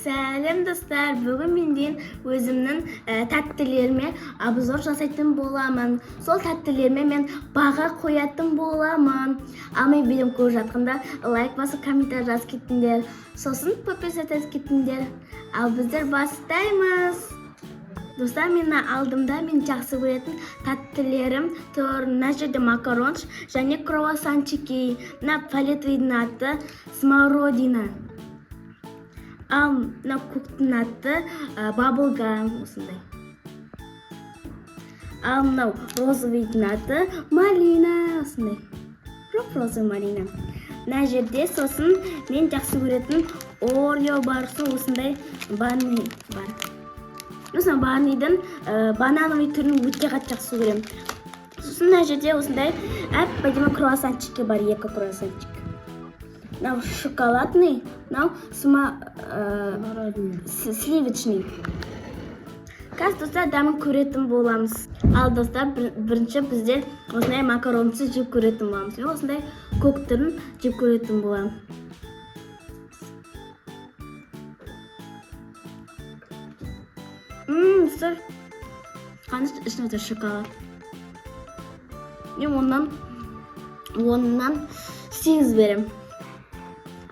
Сәлем достар, бүгін менден өзімнің тәттілеріме обзор жасайтын боламын. Сол тәттілеріме мен баға қоятын боламын. Ал мен видео көріп жатқанда лайк басып, комментарий жазып кеттіңдер. Сосын подписывайтесь кеттіңдер. Ал біздер бастаймыз. Достар, мен алдымда мен жақсы көретін тәттілерім тұр. Мына жерде макарон және круассанчики. Мына палетвейдің аты смородина. Ал мына көктің аты баблгам осындай. Ал мынау розовыйдың аты малина осындай. Розовый малина. Мына жерде сосын мен жақсы көретін орео бар, осындай банни бар. Осындай баннидің банановый түрін өте қатты жақсы көремін. Сосын мына жерде осындай әп-әдемі круассанчики бар, екі круассанчик. Мынау шоколадный, мынау сливочный. Қазір достар дәмін көретін боламыз. Ал достар, бірінші біздер осындай макаронсыз жеп көретін боламыз. Мен осындай көк түрін жеп көретін боламын. Достар, қаныш ішінде шоколад. Мен оннан 8 берем.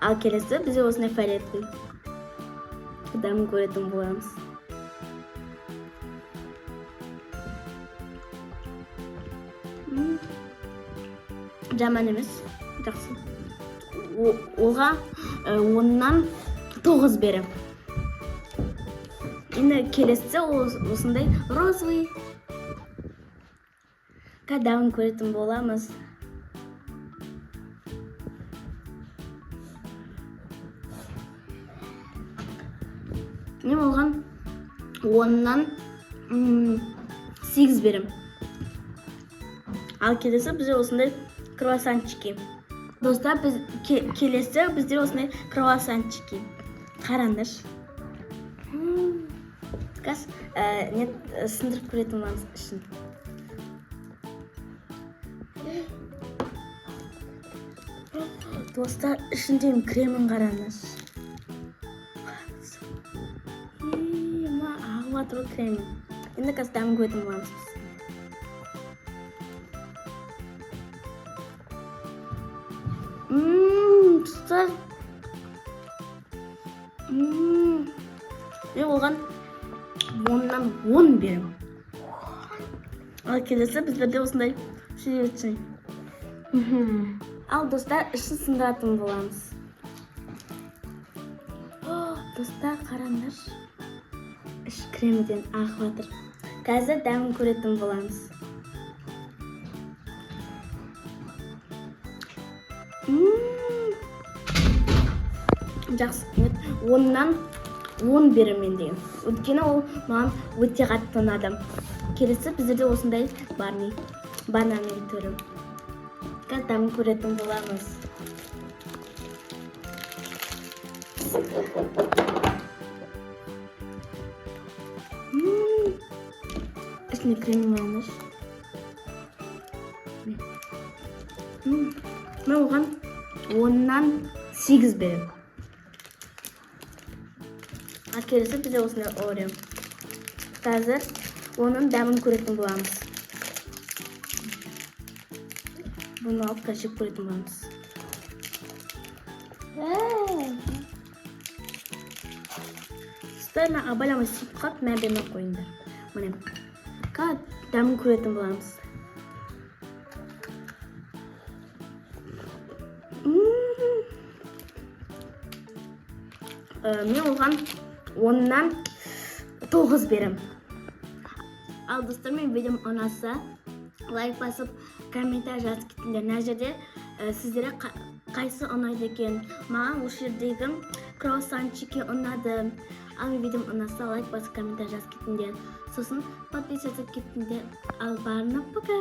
Ал келесі бізде осындай палетвей. Дәмін көретін боламыз. Жаман емес, жақсы. Оға оннан 9 берем. Енді келесі осындай розовый. Дәмін көретін боламыз. Мен оған оннан 8 берем. Ал келесі бізде осындай круассанчики. Достар, келесі бізде осындай круассанчики. Қараңдар. Қас сындырып көретін боламыз ішін. Достар, ішінде кремін қараңдар. Ағылатыр кремін. Енді қазір дәмін көретін боламыз. Достар. Мен оған оннан 10 берем. Ал келесі біздерде осындай сливочный. Ал достар, ішін сындыратын боламыз. Достар, қараңдар. Іш креміден ағылатыр. Қазір дәмін көретін боламыз. Жақсы, оннан 10 берем мен деген. Өйткені ол маған өте қатты ұнады. Келесі біздерде осындай бананның түрі. Қазір дәмін көретін боламыз. Ішіне крем алыңыз. Мен оған оннан 8 берем. Ал келесі бізде осындай орео. Қазір оның дәмін көретін боламыз. Бұны алып жеп көретін боламыз. Сіздер мен абайлама сүйіп қап, мен бермей қойыңдар. Міне. Қазір дәмін көретін боламыз. Мен оған оннан 9 берем. Ал достар, мен видеом ұнаса, лайк басып, комментарий жазып кеттіңдер. Мына жерде сіздерге қайсы ұнайды екен? Маған осы жердегі круассанчики ұнады. Ал мен видеом ұнаса, лайк басып, комментарий жазып кеттіңдер. Сосын подписываться кеттіңдер. Ал барына пока!